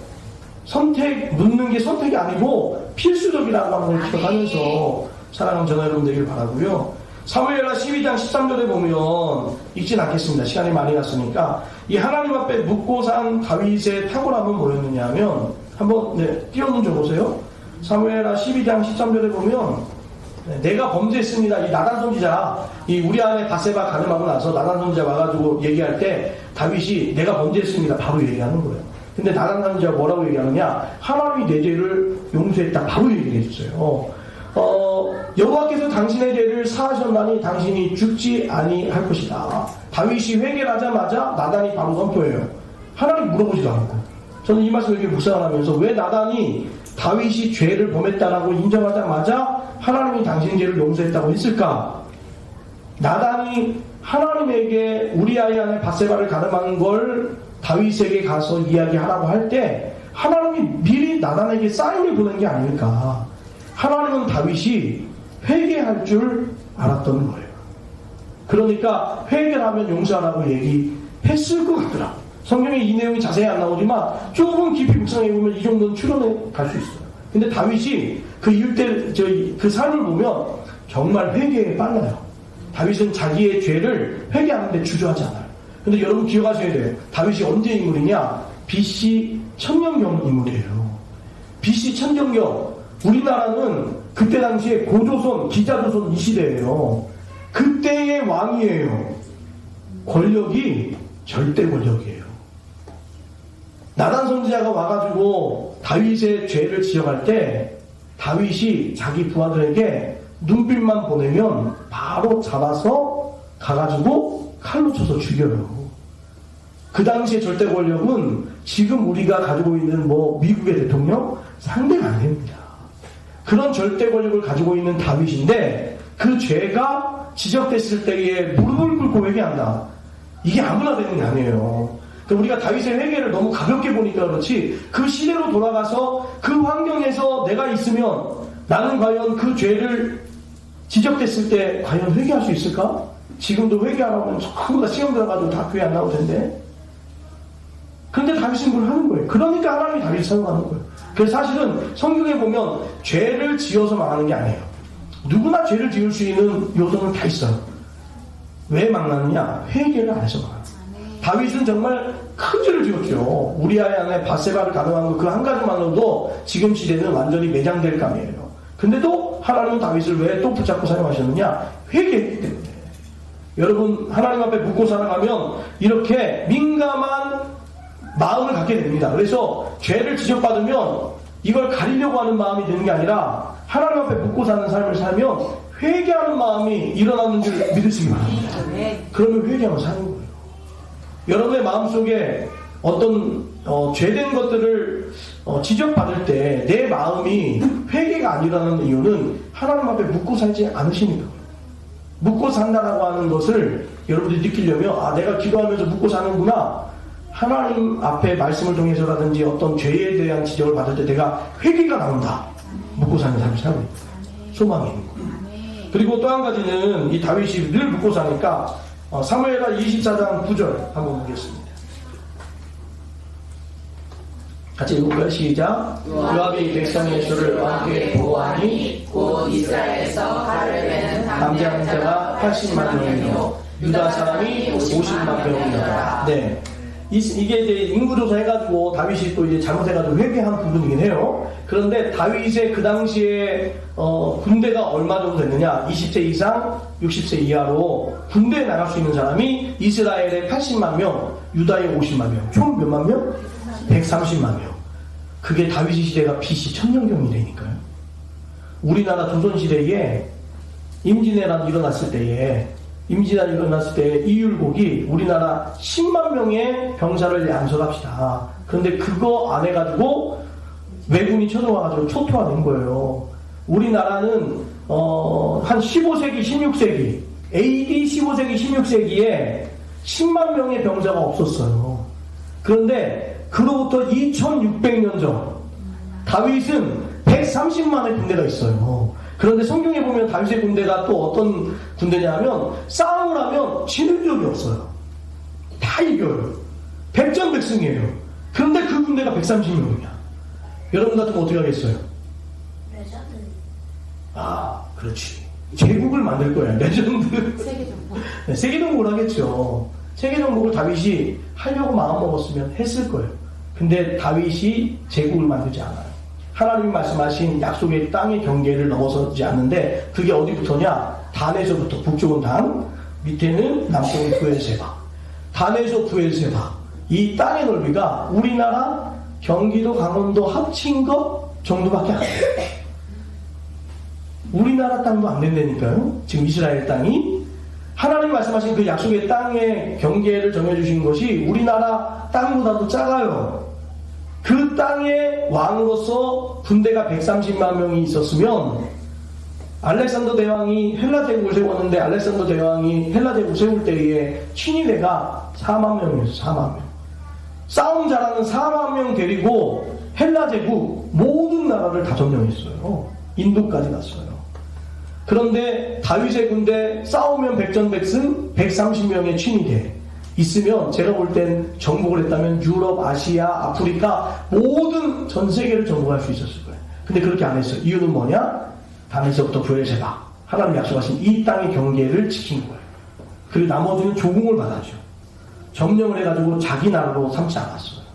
묻는 게 선택이 아니고 필수적이라고 하는 걸 기억하면서 사랑하는 전화 여러분 되길 바라고요. 사무엘하 12장 13절에 보면, 읽진 않겠습니다. 시간이 많이 갔으니까. 이 하나님 앞에 묻고 산 다윗의 탁월함은 뭐였느냐 하면, 한번 띄워놓은 줄 보세요. 사무엘하 12장 13절에 보면, 내가 범죄했습니다. 이 나단 선지자, 이 우리 안에 바세바 가늠하고 나서 나단 선지자 와가지고 얘기할 때 다윗이 내가 범죄했습니다. 바로 얘기하는 거예요. 근데 나단 선지자가 뭐라고 얘기하느냐? 하나님이 내 죄를 용서했다. 바로 얘기해 줬어요. 여호와께서 당신의 죄를 사하셨나니 당신이 죽지 아니할 것이다. 다윗이 회개를 하자마자 나단이 바로 선포해요. 하나님 물어보지도 않고. 저는 이 말씀을 이렇게 묵상을 하면서, 왜 나단이 다윗이 죄를 범했다라고 인정하자마자 하나님이 당신의 죄를 용서했다고 했을까? 나단이 하나님에게 우리아의 안에 바세바를 가늠한 걸 다윗에게 가서 이야기하라고 할 때 하나님이 미리 나단에게 사인을 보낸 게 아닐까. 하나님은 다윗이 회개할 줄 알았던 거예요. 그러니까 회개하면 용서하라고 얘기했을 것 같더라. 성경에 이 내용이 자세히 안 나오지만 조금 깊이 묵상해 보면 이 정도는 추론해 갈 수 있어요. 근데 다윗이 그 삶을 보면 정말 회개에 빨라요. 다윗은 자기의 죄를 회개하는데 주저하지 않아요. 근데 여러분 기억하셔야 돼요. 다윗이 언제 인물이냐? BC 천년경 인물이에요. BC 천년경. 우리나라는 그때 당시에 고조선, 기자조선 이 시대예요. 그때의 왕이에요. 권력이 절대 권력이에요. 나단 선지자가 와가지고 다윗의 죄를 지적할 때 다윗이 자기 부하들에게 눈빛만 보내면 바로 잡아서 가가지고 칼로 쳐서 죽여요. 그 당시의 절대 권력은 지금 우리가 가지고 있는 미국의 대통령 상대가 안 됩니다. 그런 절대 권력을 가지고 있는 다윗인데 그 죄가 지적됐을 때에 무릎을 꿇고 회개한다. 이게 아무나 되는 게 아니에요. 우리가 다윗의 회개를 너무 가볍게 보니까 그렇지, 그 시대로 돌아가서 그 환경에서 내가 있으면 나는 과연 그 죄를 지적됐을 때 과연 회개할 수 있을까? 지금도 회개하라고 하면 전부 다 시험 들어가지고 다 교회 안 나올 텐데. 그런데 다윗은 그걸 하는 거예요. 그러니까 하나님이 다윗을 사용하는 거예요. 그래서 사실은 성경에 보면 죄를 지어서 망하는 게 아니에요. 누구나 죄를 지을 수 있는 요소는 다 있어요. 왜 망하느냐? 회개를 안 해서 망하는 거예요. 다윗은 정말 큰 죄를 지었죠. 우리아의 안에 바세바를 가늠한 그 한 가지만으로도 지금 시대는 완전히 매장될 감이에요. 근데도 하나님은 다윗을 왜 또 붙잡고 사용하셨느냐? 회개했기 때문에. 여러분, 하나님 앞에 묻고 살아가면 이렇게 민감한 마음을 갖게 됩니다. 그래서 죄를 지적받으면 이걸 가리려고 하는 마음이 되는 게 아니라 하나님 앞에 묻고 사는 삶을 살면 회개하는 마음이 일어나는 줄 믿으시기 바랍니다. 그러면 회개하면 사는 거예요. 여러분의 마음속에 어떤 죄된 것들을 지적받을 때 내 마음이 회개가 안 일어나는 이유는 하나님 앞에 묻고 살지 않으시니까. 묻고 산다라고 하는 것을 여러분들이 느끼려면, 내가 기도하면서 묻고 사는구나. 하나님 앞에 말씀을 통해서라든지 어떤 죄에 대한 지적을 받을 때 내가 회개가 나온다. 묻고 사는 삶을 살고 있다. 소망이 있는 거예요. 그리고 또 한 가지는 이 다윗이 늘 묻고 사니까 사무엘하 24장 9절 한번 보겠습니다. 같이 읽을까요? 시작. 요압이 백성의 수를 왕께 보고하니 곧 이스라엘에서 칼을 베는 남자 자가 80만 명이요 유다 사람이 50만 명이더라. 네. 이게 이제 인구조사 해가지고 다윗이 또 이제 잘못해가지고 회개한 부분이긴 해요. 그런데 다윗의 그 당시에 군대가 얼마 정도 됐느냐? 20세 이상, 60세 이하로 군대에 나갈 수 있는 사람이 이스라엘의 80만 명, 유다의 50만 명, 총 몇만 명? 130만 명. 그게 다윗 시대가 BC 천년경이라니까요. 우리나라 조선시대에 임진왜란 일어났을 때에 이율곡이 우리나라 10만 명의 병사를 양성합시다. 그런데 그거 안 해가지고 왜군이 쳐들어와가지고 초토화된 거예요. 우리나라는 한 15세기, 16세기, AD 15세기, 16세기에 10만 명의 병자가 없었어요. 그런데 그로부터 2600년 전 다윗은 130만의 군대가 있어요. 그런데 성경에 보면 다윗의 군대가 또 어떤 군대냐면 싸움을 하면 지는 적이 없어요. 다 이겨요. 백전백승이에요. 그런데 그 군대가 130명이야. 여러분 같으면 어떻게 하겠어요? 레전드. 아, 그렇지. 제국을 만들 거야. 레전드. 세계정복. 네, 세계정복을 하겠죠. 세계정복을 다윗이 하려고 마음먹었으면 했을 거예요. 근데 다윗이 제국을 만들지 않아요. 하나님이 말씀하신 약속의 땅의 경계를 넘어서지 않는데 그게 어디부터냐? 단에서부터 북쪽은 단, 밑에는 남쪽은 부엘세바. 단에서 부엘세바. 이 땅의 넓이가 우리나라 경기도 강원도 합친 것 정도밖에 안 돼요. 우리나라 땅도 안 된다니까요. 지금 이스라엘 땅이 하나님 말씀하신 그 약속의 땅의 경계를 정해주신 것이 우리나라 땅보다도 작아요. 그 땅의 왕으로서 군대가 130만 명이 있었으면 알렉산더 대왕이 헬라 제국을 세웠는데 알렉산더 대왕이 헬라 제국을 세울 때에 친위대가 4만 명이었어요. 4만 명. 싸움 잘하는 4만 명 데리고 헬라 제국 모든 나라를 다 점령했어요. 인도까지 갔어요. 그런데 다윗의 군대 싸우면 백전백승 130명의 친위대 있으면 제가 볼 땐 정복을 했다면 유럽, 아시아, 아프리카 모든 전 세계를 정복할 수 있었을 거예요. 근데 그렇게 안 했어요. 이유는 뭐냐? 단에서부터 부엘세바 하나님 약속하신 이 땅의 경계를 지킨 거예요. 그리고 나머지는 조공을 받았죠. 점령을 해가지고 자기 나라로 삼지 않았어요.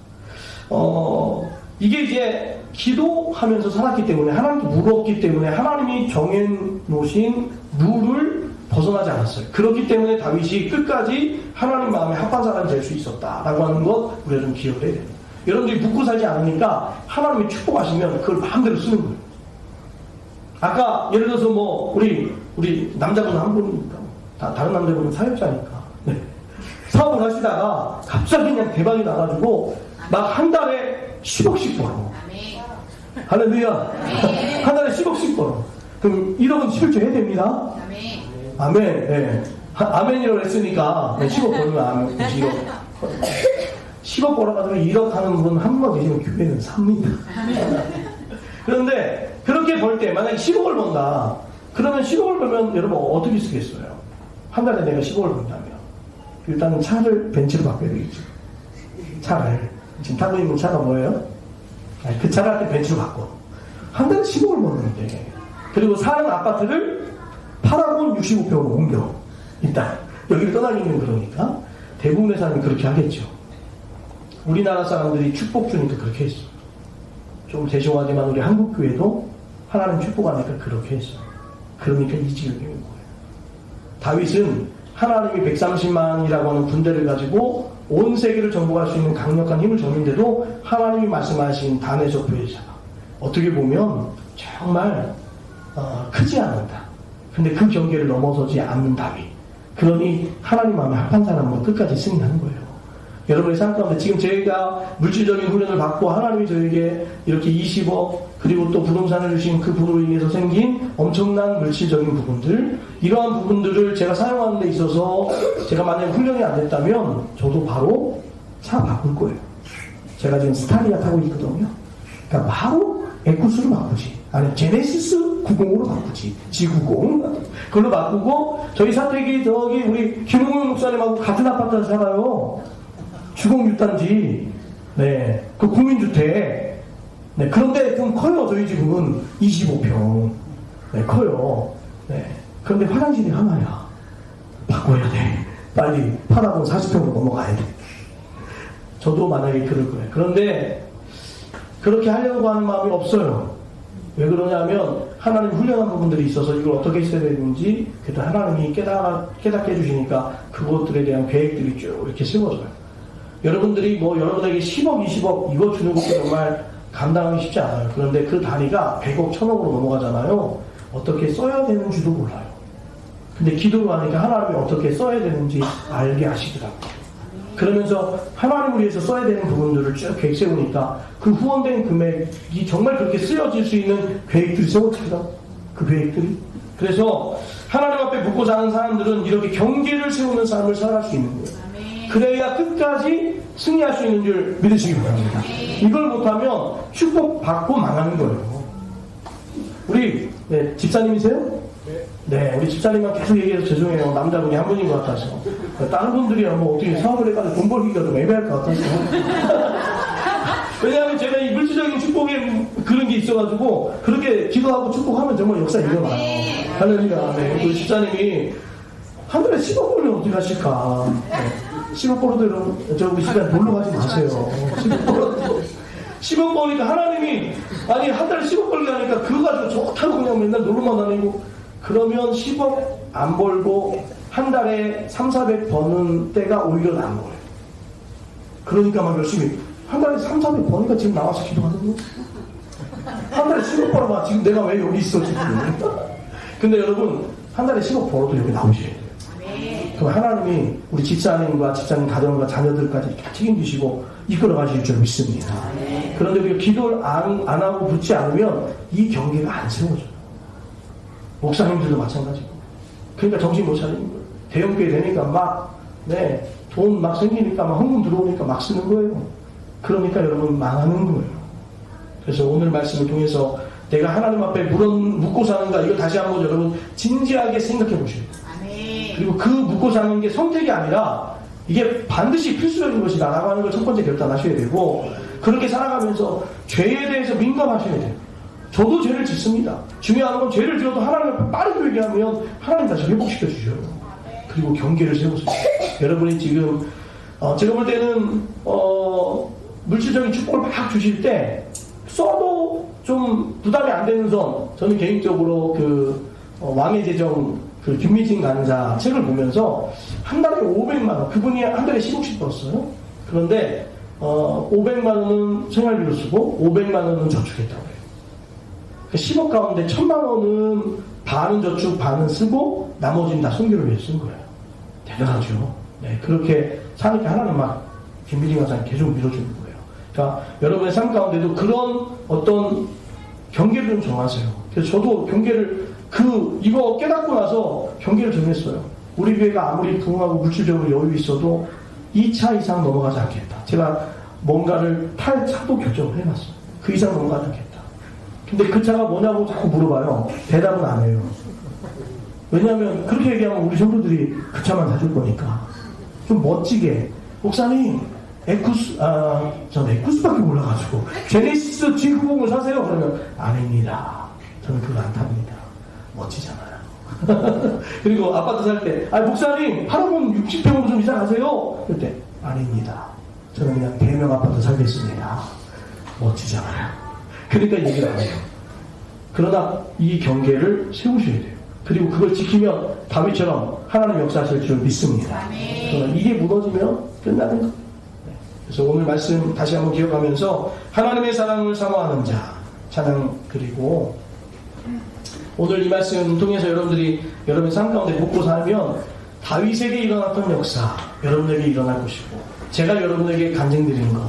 이게 이제 기도하면서 살았기 때문에 하나님도 물었기 때문에 하나님이 정해놓으신 룰을 벗어나지 않았어요. 그렇기 때문에 다윗이 끝까지 하나님 마음에 합한 사람이 될 수 있었다라고 하는 것 우리가 좀 기억을 해야 됩니다. 여러분들이 묵고 살지 않으니까 하나님이 축복하시면 그걸 마음대로 쓰는 거예요. 아까 예를 들어서 뭐 우리 남자분 한 분이니까 다른 남자분은 사역자니까 네. 사업을 하시다가 갑자기 그냥 대박이 나가지고 막 한 달에 10억씩 벌어. 할렐루야. 한 달에 10억씩 벌어. 그럼 1억은 11조 해야 됩니다. 아멘. 네. 아멘이라고 했으니까 10억 벌면 아멘. 10억 벌어가지고 1억 하는 분 한 번 계시면 교회는 삽니다. 그런데 그렇게 벌 때 만약에 10억을 번다. 그러면 10억을 벌면 여러분 어떻게 쓰겠어요? 한 달에 내가 10억을 번다면 일단은 차를 벤츠로 바꿔야 되겠죠. 차를 지금 타고 있는 차가 뭐예요? 그 차를 할 때 벤츠로 바꿔. 한 달에 10억을 버는데 그리고 사는 아파트를 8억원 65평으로 옮겨. 일단 여기를 떠나기는 그러니까 대부분의 사람이 그렇게 하겠죠. 우리나라 사람들이 축복 주니까 그렇게 했어. 좀 죄송하지만 우리 한국교회도 하나님 축복하니까 그렇게 했어. 그러니까 이 지경이 온 거예요. 다윗은 하나님이 130만이라고 하는 군대를 가지고 온 세계를 정복할 수 있는 강력한 힘을 줬는데도 하나님이 말씀하신 단에서 부엘세바 어떻게 보면 정말 크지 않는다. 근데 그 경계를 넘어서지 않는 다윗. 그러니 하나님 마음에 합한 사람은 끝까지 승리하는 거예요. 여러분의 삶 가운데 지금 저희가 물질적인 훈련을 받고 하나님이 저에게 이렇게 20억 그리고 또 부동산을 주신 그 부로 인해서 생긴 엄청난 물질적인 부분들 이러한 부분들을 제가 사용하는 데 있어서 제가 만약에 훈련이 안 됐다면 저도 바로 차 바꿀 거예요. 제가 지금 스타리아 타고 있거든요. 그러니까 바로 에쿠스로 바꾸지. 아니 제네시스 90으로 바꾸지. G90 그걸로 바꾸고 저희 사택이 저기 우리 김홍용 목사님하고 같은 아파트에서 살아요. 주공 6단지 네, 그 국민주택 네, 그런데 좀 커요. 저희 집은 25평 네, 커요. 네, 그런데 화장실이 하나야. 바꿔야 돼. 빨리 8억원 40평으로 넘어가야 돼. 저도 만약에 그럴 거예요. 그런데 그렇게 하려고 하는 마음이 없어요. 왜 그러냐면 하나님 훈련한 부분들이 있어서 이걸 어떻게 했어야 되는지 그때 하나님이 깨닫게 해주시니까 그것들에 대한 계획들이 쭉 이렇게 세워져요. 여러분들이 뭐 여러분에게 10억, 20억 이거 주는 것도 정말 감당하기 쉽지 않아요. 그런데 그 단위가 100억, 1000억으로 넘어가잖아요. 어떻게 써야 되는지도 몰라요. 근데 기도를 하니까 하나님이 어떻게 써야 되는지 알게 하시더라고요. 그러면서 하나님을 위해서 써야 되는 부분들을 쭉 계획 세우니까 그 후원된 금액이 정말 그렇게 쓰여질 수 있는 계획들이 세워지더라고요. 그 계획들이. 그래서 하나님 앞에 묻고 사는 사람들은 이렇게 경계를 세우는 삶을 살아갈 수 있는 거예요. 그래야 끝까지 승리할 수 있는 줄 믿으시기 바랍니다. 이걸 못하면 축복받고 망하는 거예요. 우리 집사님이세요? 네, 우리 집사님만 계속 얘기해서 죄송해요. 남자분이 한 분인 것 같아서. 다른 분들이야 뭐 어떻게 사업을 해가지고 돈 벌기가 좀 애매할 것 같아서. 왜냐하면 제가 이 물질적인 축복에 그런 게 있어가지고 그렇게 기도하고 축복하면 정말 역사 일어나요. 할렐루야. 네, 우리 집사님이 한 달에 10억 벌면 어떻게 하실까? 네. 10억 벌어도 여러분, 저 우리 집사님 놀러 가지 마세요. 10억 벌어도. 10억 버니까 하나님이 아니 한 달에 10억 벌게 하니까 그거 가지고 좋다고 그냥 맨날 놀러만 다니고 그러면 10억 안 벌고 한 달에 300, 400 버는 때가 오히려 나은 거예요. 그러니까 막 열심히 한 달에 300, 400 버니까 지금 나와서 기도하는 거. 한 달에 10억 벌어봐. 지금 내가 왜 여기 있어 지금. 근데 여러분 한 달에 10억 벌어도 여기 나오셔야 돼요. 그럼 하나님이 우리 집사님과 집사님 가정과 자녀들까지 다 책임지시고 이끌어 가실 줄 믿습니다. 그런데 우리가 기도를 안 하고 붙지 않으면 이 경계가 안 세워져요. 목사님들도 마찬가지고. 그러니까 정신 못 차리는 거예요. 대형교회 되니까 막, 돈 막 생기니까 막 헌금 들어오니까 막 쓰는 거예요. 그러니까 여러분 망하는 거예요. 그래서 오늘 말씀을 통해서 내가 하나님 앞에 묻고 사는가 이거 다시 한번 여러분 진지하게 생각해 보셔야 돼요. 그리고 그 묻고 사는 게 선택이 아니라 이게 반드시 필수적인 것이다 라고 하는 걸 첫 번째 결단하셔야 되고 그렇게 살아가면서 죄에 대해서 민감하셔야 돼요. 저도 죄를 짓습니다. 중요한 건 죄를 지어도 하나님 앞에 빠르게 얘기하면 하나님 다시 회복시켜 주셔요. 그리고 경계를 세우세요. 여러분이 지금 제가 볼 때는 물질적인 축복을 막 주실 때 써도 좀 부담이 안 되는 선 저는 개인적으로 왕의 재정 김미진 간사 책을 보면서 한 달에 500만 원 그분이 한 달에 10억씩 벌었어요. 그런데 500만 원은 생활비로 쓰고 500만 원은 저축했다고 해요. 10억 가운데 1000만 원은 반은 저축 반은 쓰고 나머지는 다 선교를 위해 쓴 거예요. 대단하죠. 네, 그렇게 사니까 하나님 막 김미진 간사님 계속 밀어주는 거예요. 그러니까 여러분의 삶 가운데도 그런 어떤 경계를 좀 정하세요. 그래서 저도 경계를 이거 깨닫고 나서 경계를 정했어요. 우리 교회가 아무리 부흥하고 물질적으로 여유 있어도 2차 이상 넘어가지 않겠다. 제가 뭔가를 탈 차도 결정을 해놨어요. 그 이상 넘어가지 않겠다. 근데 그 차가 뭐냐고 자꾸 물어봐요. 대답은 안 해요. 왜냐하면 그렇게 얘기하면 우리 성도들이 그 차만 사줄 거니까. 좀 멋지게. 목사님, 전 에쿠스밖에 몰라가지고. 제네시스 G90을 사세요. 그러면 아닙니다. 저는 그거 안 탑니다. 멋지잖아요. 그리고 아파트 살 때, 목사님, 할아버지 60평으로 좀 이사 가세요. 그럴 때, 아닙니다. 저는 그냥 대명 아파트 살겠습니다. 멋지잖아요. 그러니까 얘기를 안 해요. 그러나 이 경계를 세우셔야 돼요. 그리고 그걸 지키면 다윗처럼 하나님 역사하실 줄 믿습니다. 그러나 이게 무너지면 끝나는 거예요. 그래서 오늘 말씀 다시 한번 기억하면서 하나님의 사랑을 사모하는 자, 찬양 그리고 오늘 이 말씀 통해서 여러분들이 여러분의 삶 가운데 묻고 살면 다윗에게 일어났던 역사 여러분에게 일어날 것이고 제가 여러분에게 간증드리는 것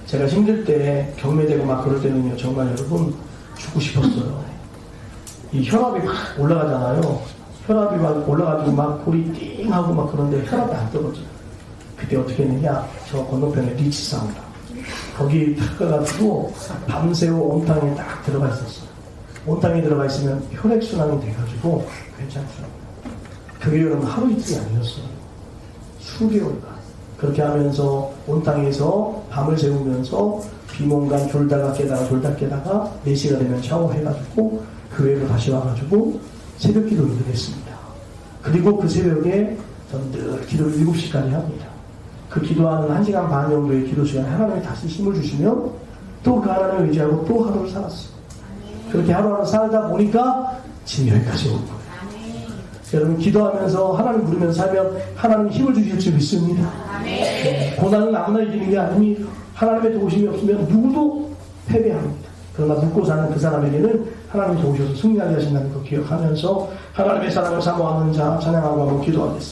제가 힘들 때 경매되고 막 그럴 때는요 정말 여러분 죽고 싶었어요. 이 혈압이 막 올라가잖아요. 혈압이 막 올라가지고 막 골이 띵 하고 막 그런데 혈압이 안 떨어져요. 그때 어떻게 했느냐 저 건너편에 리치 사운드 거기 들어가가지고 밤새워 온탕에 딱 들어가 있었어요. 온탕에 들어가 있으면 혈액순환이 돼가지고 괜찮더라고요. 그게 여러분 하루 이틀이 아니었어요. 수개월간 그렇게 하면서 온탕에서 밤을 새우면서 비몽간 졸다가 깨다가 4시가 되면 샤워해가지고 교회로 다시 와가지고 새벽 기도를 했습니다. 그리고 그 새벽에 저는 늘 기도를 7시까지 합니다. 그 기도하는 1시간 반 정도의 기도 시간에 하나님이 다시 힘을 주시면 또 그 하나님을 의지하고 또 하루를 살았어요. 그렇게 하루하루 살다 보니까 지금 여기까지 온 거예요. 여러분 기도하면서 하나님 부르면서 살면 하나님 힘을 주실 줄 믿습니다. 고난은 아무나 이기는 게 아닙니다. 하나님의 도우심이 없으면 누구도 패배합니다. 그러나 묻고 사는 그 사람에게는 하나님이 도우셔서 승리하게 하신다는 거 기억하면서 하나님의 사랑을 사모하는 자 찬양하고 한번 기도하겠습니다.